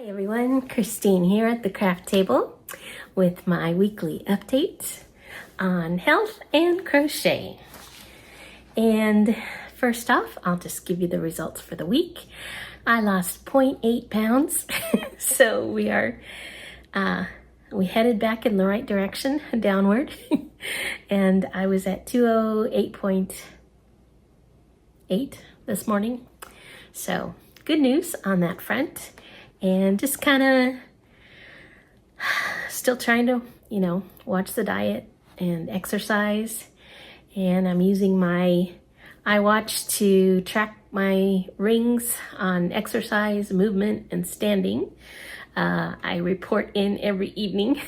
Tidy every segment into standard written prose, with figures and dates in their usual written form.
Hi everyone, Christine here at the Craft Table with my weekly updates on health and crochet. And first off, I'll just give you the results for the week. I lost 0.8 pounds, so we headed back in the right direction, downward, and I was at 208.8 this morning. So good news on that front. And just kind of still trying to, watch the diet and exercise. And I'm using my iWatch to track my rings on exercise, movement, and standing. I report in every evening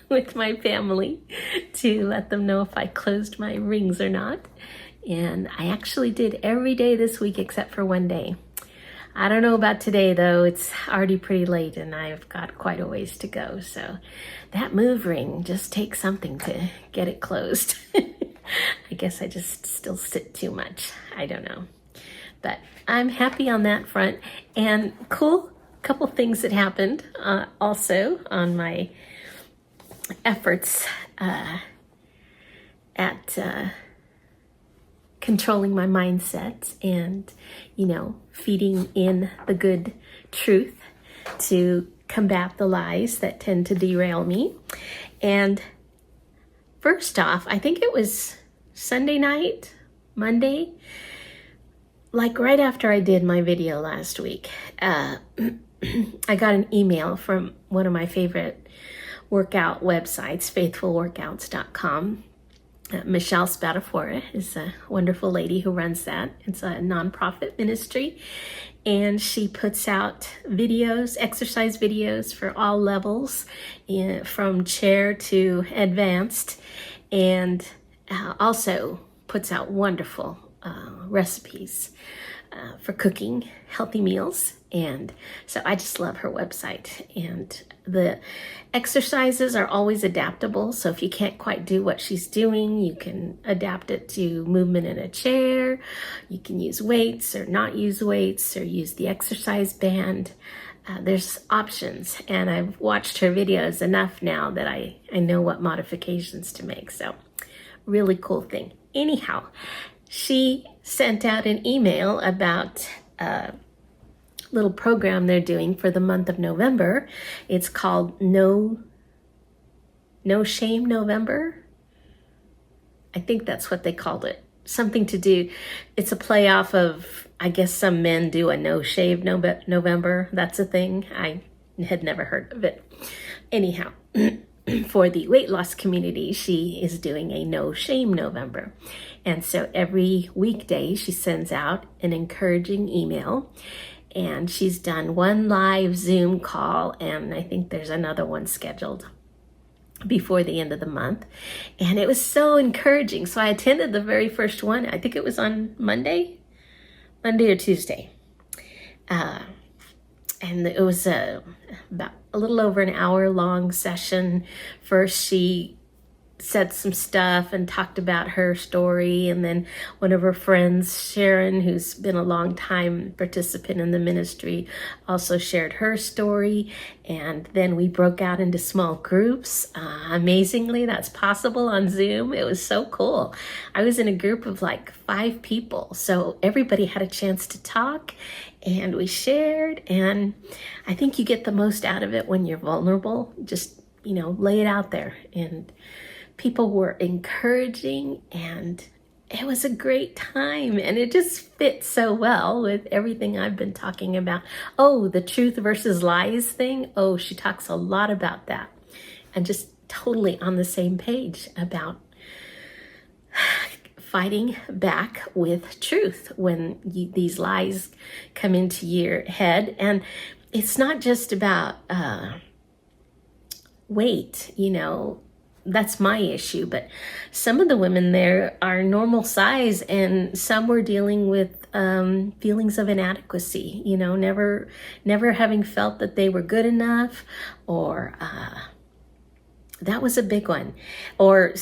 with my family to let them know if I closed my rings or not. And I actually did every day this week except for one day. I don't know about today though, it's already pretty late and I've got quite a ways to go. So that move ring just takes something to get it closed. I guess I just still sit too much. I don't know. But I'm happy on that front. And cool couple things that happened also on my efforts at controlling my mindset and, feeding in the good truth to combat the lies that tend to derail me. And first off, I think it was Sunday night, Monday, like right after I did my video last week, I got an email from one of my favorite workout websites, faithfulworkouts.com. Michelle Spadafora is a wonderful lady who runs that. It's a nonprofit ministry, and she puts out videos, exercise videos for all levels, from chair to advanced, and also puts out wonderful recipes for cooking healthy meals. And so I just love her website, and the exercises are always adaptable. So if you can't quite do what she's doing, you can adapt it to movement in a chair. You can use weights or not use weights or use the exercise band. There's options, and I've watched her videos enough now that I know what modifications to make. So really cool thing. Anyhow, she sent out an email about little program they're doing for the month of November. It's called No Shame November. I think that's what they called it. Something to do. It's a play off of, I guess some men do a no shave November. That's a thing. I had never heard of it. Anyhow, for the weight loss community, she is doing a No Shame November. And so every weekday she sends out an encouraging email. And she's done one live Zoom call, and I think there's another one scheduled before the end of the month. And it was so encouraging. So I attended the very first one. I think it was on Monday or Tuesday. And it was about a little over an hour long session. First, she said some stuff and talked about her story, and then one of her friends, Sharon, who's been a long time participant in the ministry, also shared her story. And then we broke out into small groups. Amazingly, that's possible on Zoom. It was so cool. I was in a group of like 5 people, so everybody had a chance to talk, and we shared. And I think you get the most out of it when you're vulnerable. Just lay it out there. And people were encouraging, and it was a great time, and it just fits so well with everything I've been talking about. Oh, the truth versus lies thing. Oh, she talks a lot about that, and just totally on the same page about fighting back with truth when these lies come into your head. And it's not just about weight, that's my issue, but some of the women there are normal size, and some were dealing with feelings of inadequacy, never having felt that they were good enough, or that was a big one, or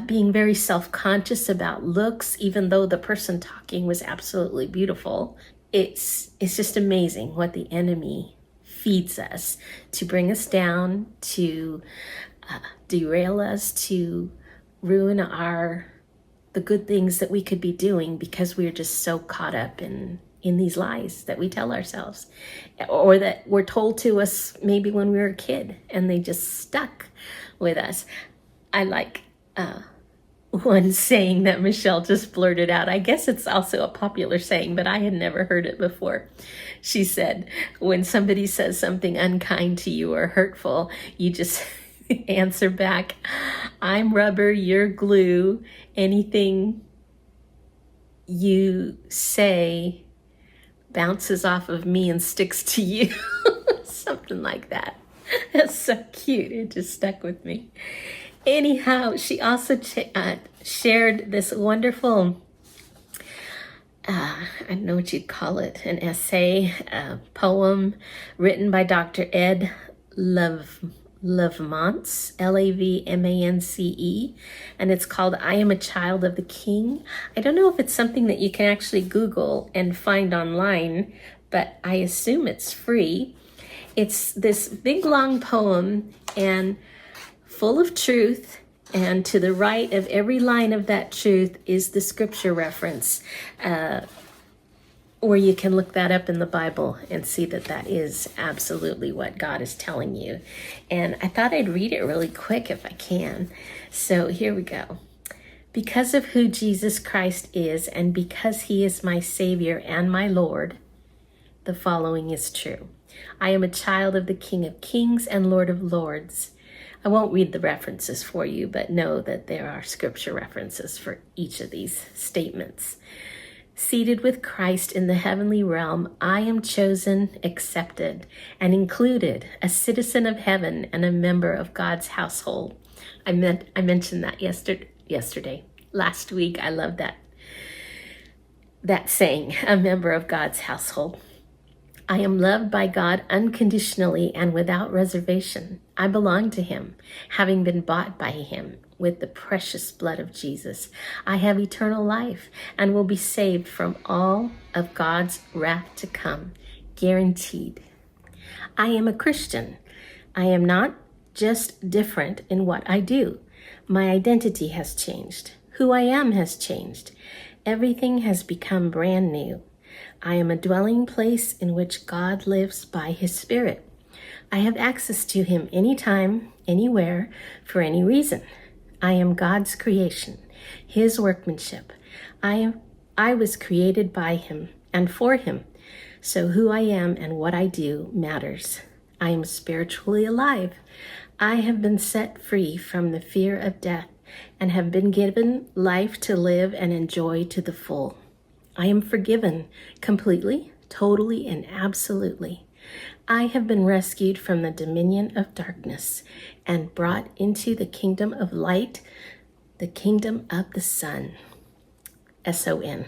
being very self-conscious about looks, even though the person talking was absolutely beautiful. It's just amazing what the enemy feeds us, to bring us down, to derail us, to ruin the good things that we could be doing because we're just so caught up in these lies that we tell ourselves, or that were told to us maybe when we were a kid and they just stuck with us. I like one saying that Michelle just blurted out. I guess it's also a popular saying, but I had never heard it before. She said, when somebody says something unkind to you or hurtful, you just answer back, I'm rubber, you're glue. Anything you say bounces off of me and sticks to you. Something like that. That's so cute. It just stuck with me. Anyhow, she also shared this wonderful, I don't know what you'd call it, an essay, a poem written by Dr. Ed Lavmance, Lavmance, and it's called I Am a Child of the King. I don't know if it's something that you can actually Google and find online, but I assume it's free. It's this big long poem and full of truth, and to the right of every line of that truth is the scripture reference, or you can look that up in the Bible and see that that is absolutely what God is telling you. And I thought I'd read it really quick if I can. So here we go. Because of who Jesus Christ is, and because he is my Savior and my Lord, the following is true. I am a child of the King of Kings and Lord of Lords. I won't read the references for you, but know that there are scripture references for each of these statements. Seated with Christ in the heavenly realm, I am chosen, accepted, and included, a citizen of heaven and a member of God's household. I mentioned that yesterday. Last week, I love that saying, a member of God's household. I am loved by God unconditionally and without reservation. I belong to him, having been bought by him with the precious blood of Jesus. I have eternal life and will be saved from all of God's wrath to come, guaranteed. I am a Christian. I am not just different in what I do. My identity has changed. Who I am has changed. Everything has become brand new. I am a dwelling place in which God lives by his Spirit. I have access to him anytime, anywhere, for any reason. I am God's creation, his workmanship. I was created by him and for him, so who I am and what I do matters. I am spiritually alive. I have been set free from the fear of death and have been given life to live and enjoy to the full. I am forgiven completely, totally, and absolutely. I have been rescued from the dominion of darkness and brought into the kingdom of light, the kingdom of the Son, S-O-N.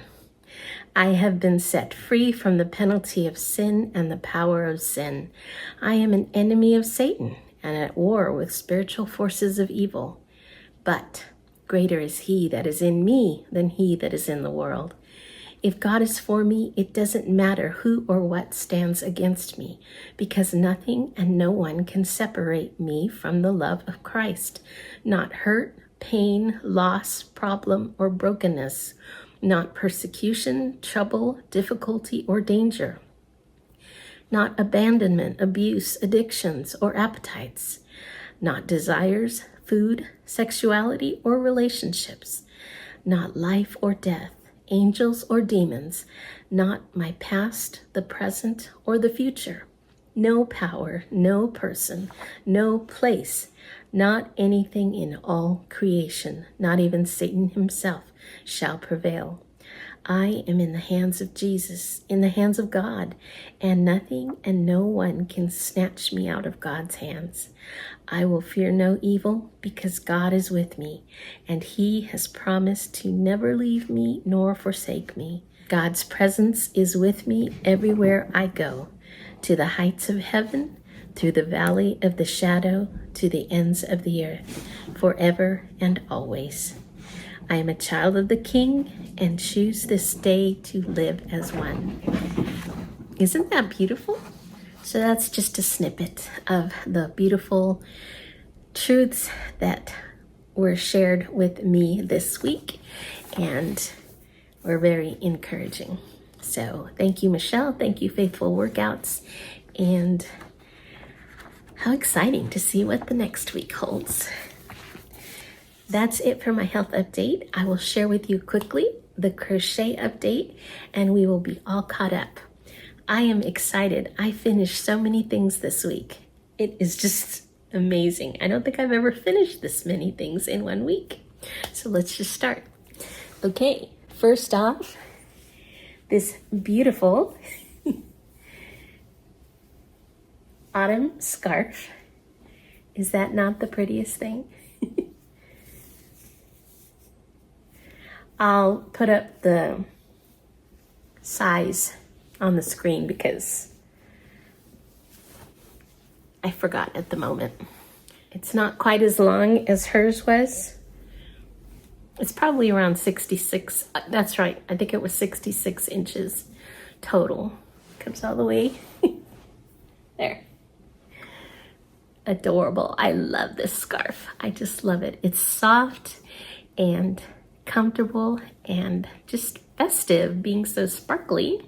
I have been set free from the penalty of sin and the power of sin. I am an enemy of Satan and at war with spiritual forces of evil. But greater is he that is in me than he that is in the world. If God is for me, it doesn't matter who or what stands against me, because nothing and no one can separate me from the love of Christ. Not hurt, pain, loss, problem, or brokenness. Not persecution, trouble, difficulty, or danger. Not abandonment, abuse, addictions, or appetites. Not desires, food, sexuality, or relationships. Not life or death. Angels or demons, not my past, the present, or the future. No power, no person, no place, not anything in all creation, not even Satan himself, shall prevail. I am in the hands of Jesus, in the hands of God, and nothing and no one can snatch me out of God's hands. I will fear no evil because God is with me, and he has promised to never leave me nor forsake me. God's presence is with me everywhere I go, to the heights of heaven, through the valley of the shadow, to the ends of the earth, forever and always. I am a child of the King and choose this day to live as one. Isn't that beautiful? So that's just a snippet of the beautiful truths that were shared with me this week, and were very encouraging. So thank you, Michelle. Thank you, Faithful Workouts. And how exciting to see what the next week holds. That's it for my health update. I will share with you quickly the crochet update, and we will be all caught up. I am excited. I finished so many things this week. It is just amazing. I don't think I've ever finished this many things in 1 week. So let's just start. Okay, first off, this beautiful autumn scarf. Is that not the prettiest thing? I'll put up the size on the screen because I forgot at the moment. It's not quite as long as hers was. It's probably around 66. That's right. I think it was 66 inches total. Comes all the way there. Adorable. I love this scarf. I just love it. It's soft and comfortable and just festive, being so sparkly.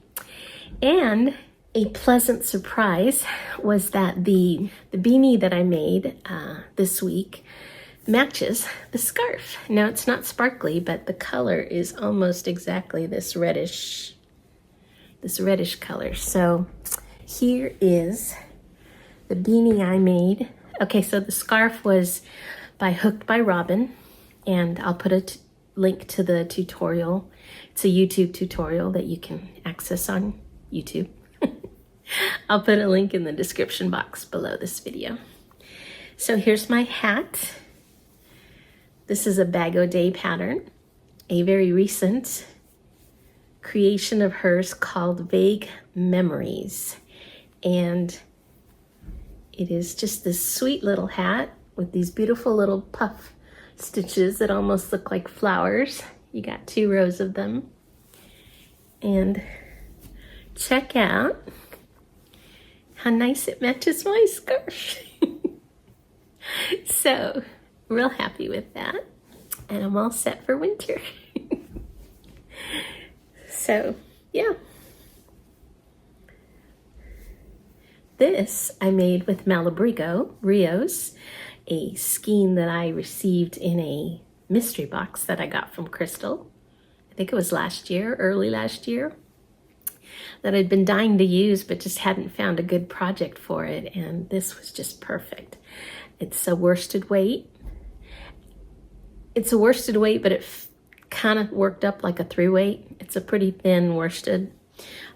And a pleasant surprise was that the beanie that I made this week matches the scarf. Now it's not sparkly, but the color is almost exactly this reddish color. So here is the beanie I made. Okay, so the scarf was by Hooked by Robin, and I'll put a link to the tutorial. It's a YouTube tutorial that you can access on YouTube. I'll put a link in the description box below this video. So here's my hat. This is a Bag O' Day pattern, a very recent creation of hers called Vague Memories. And it is just this sweet little hat with these beautiful little puff stitches that almost look like flowers. You got 2 rows of them. And check out how nice it matches my scarf. So, real happy with that. And I'm all set for winter. So, yeah. This I made with Malabrigo Rios, a skein that I received in a mystery box that I got from Crystal. I think it was last year, early last year, that I'd been dying to use but just hadn't found a good project for it, and this was just perfect. It's a worsted weight. It's a worsted weight, but it kind of worked up like a 3-weight. It's a pretty thin worsted,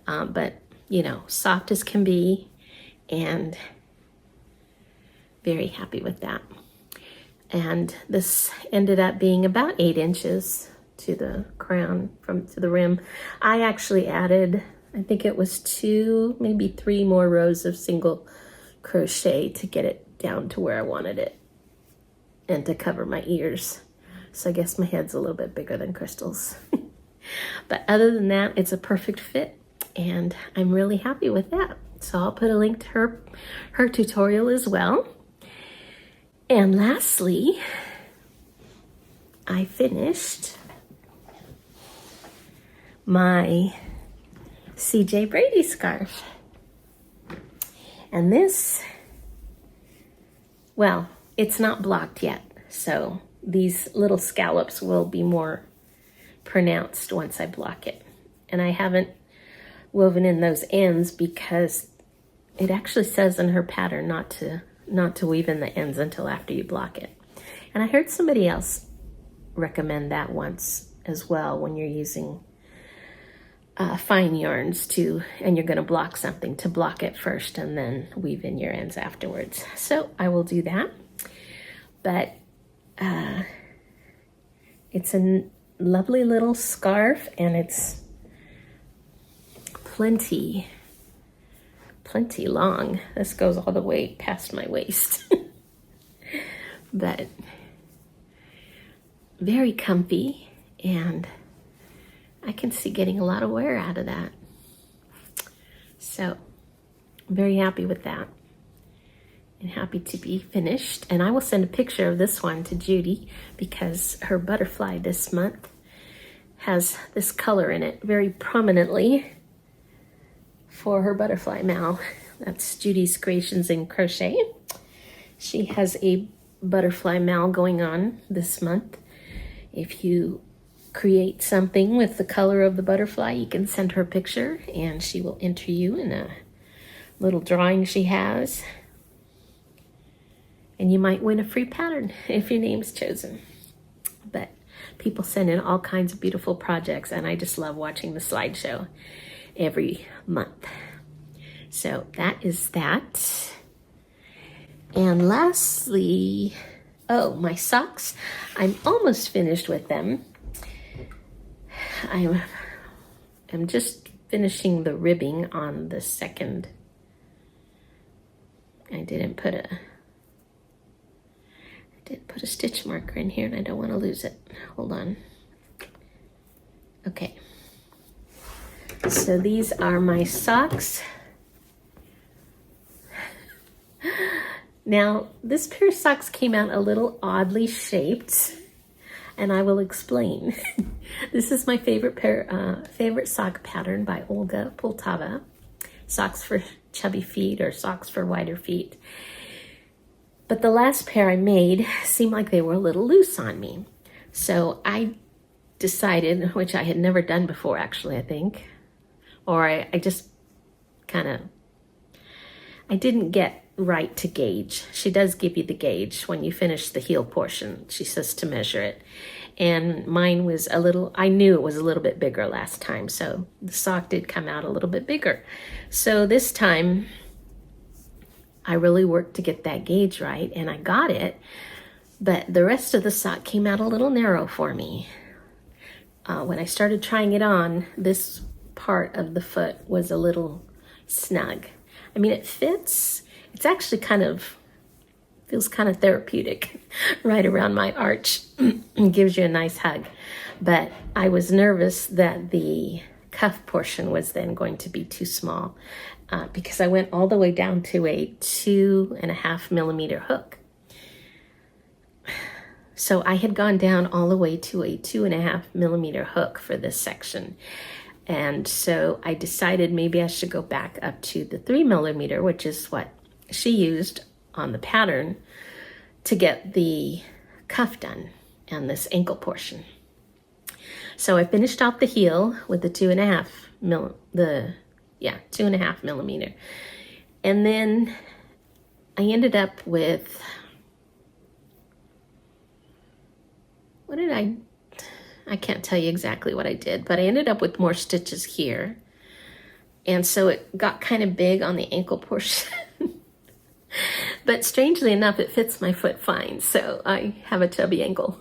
but you know, soft as can be, and very happy with that. And this ended up being about 8 inches to the crown, to the rim. I actually added, I think it was 2, maybe 3 more rows of single crochet to get it down to where I wanted it and to cover my ears. So I guess my head's a little bit bigger than Crystal's. But other than that, it's a perfect fit, and I'm really happy with that. So I'll put a link to her tutorial as well. And lastly, I finished my CJ Brady scarf. And this, well, it's not blocked yet, so these little scallops will be more pronounced once I block it. And I haven't woven in those ends because it actually says in her pattern not to weave in the ends until after you block it. And I heard somebody else recommend that once as well, when you're using fine yarns and you're going to block something, to block it first and then weave in your ends afterwards. So I will do that. But it's a lovely little scarf, and it's plenty long. This goes all the way past my waist. But very comfy, and I can see getting a lot of wear out of that. So I'm very happy with that and happy to be finished. And I will send a picture of this one to Judy because her butterfly this month has this color in it very prominently for her butterfly mal. That's Judy's Creations in Crochet. She has a butterfly mal going on this month. If you create something with the color of the butterfly, you can send her a picture and she will enter you in a little drawing she has. And you might win a free pattern if your name's chosen. But people send in all kinds of beautiful projects, and I just love watching the slideshow every month. So that is that. And lastly, oh, my socks. I'm almost finished with them. I'm just finishing the ribbing on the second. I didn't put a stitch marker in here, and I don't want to lose it. Hold on. Okay. So these are my socks. Now, this pair of socks came out a little oddly shaped, and I will explain. This is my favorite sock pattern by Olga Poltava. Socks for chubby feet or socks for wider feet. But the last pair I made seemed like they were a little loose on me. So I decided, which I had never done before actually, I think, or I just kind of, I didn't get right to gauge. She does give you the gauge when you finish the heel portion. She says to measure it. And mine was a little, I knew it was a little bit bigger last time. So the sock did come out a little bit bigger. So this time I really worked to get that gauge right, and I got it. But the rest of the sock came out a little narrow for me. When I started trying it on, this part of the foot was a little snug. I mean, it fits. It's actually feels kind of therapeutic right around my arch and gives you a nice hug. But I was nervous that the cuff portion was then going to be too small because I went all the way down to a 2.5 millimeter hook. So I had gone down all the way to a 2.5 millimeter hook for this section. And so I decided maybe I should go back up to the 3 millimeter, which is what she used on the pattern to get the cuff done and this ankle portion. So I finished out the heel with the 2.5 millimeter. And then I ended up with, I can't tell you exactly what I did, but I ended up with more stitches here. And so it got kind of big on the ankle portion. But strangely enough, it fits my foot fine. So I have a chubby ankle.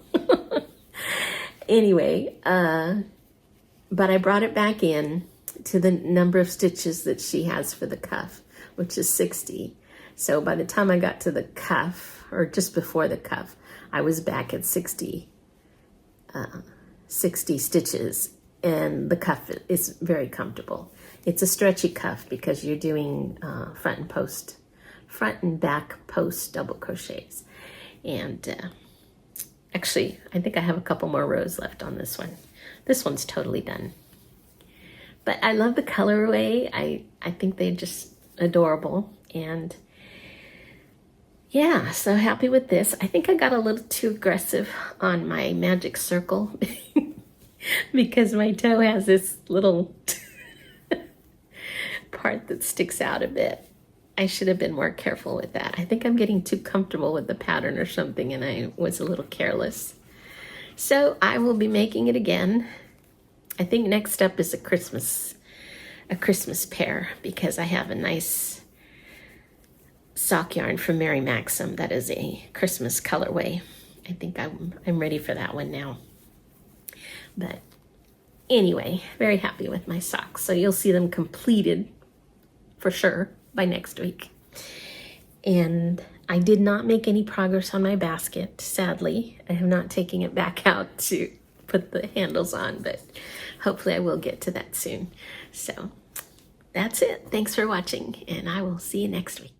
Anyway, but I brought it back in to the number of stitches that she has for the cuff, which is 60. So by the time I got to the cuff, or just before the cuff, I was back at 60 stitches, and the cuff is very comfortable. It's a stretchy cuff because you're doing front and back post double crochets. And actually, I think I have a couple more rows left on this one. This one's totally done. But I love the colorway. I think they're just adorable. And yeah, so happy with this. I think I got a little too aggressive on my magic circle because my toe has this little part that sticks out a bit. I should have been more careful with that. I think I'm getting too comfortable with the pattern or something, and I was a little careless. So I will be making it again. I think next up is a Christmas pair, because I have a nice sock yarn from Mary Maxim that is a Christmas colorway. I think I'm ready for that one now. But anyway, very happy with my socks. So you'll see them completed for sure by next week. And I did not make any progress on my basket, sadly. I have not taken it back out to put the handles on, but hopefully I will get to that soon. So that's it. Thanks for watching, and I will see you next week.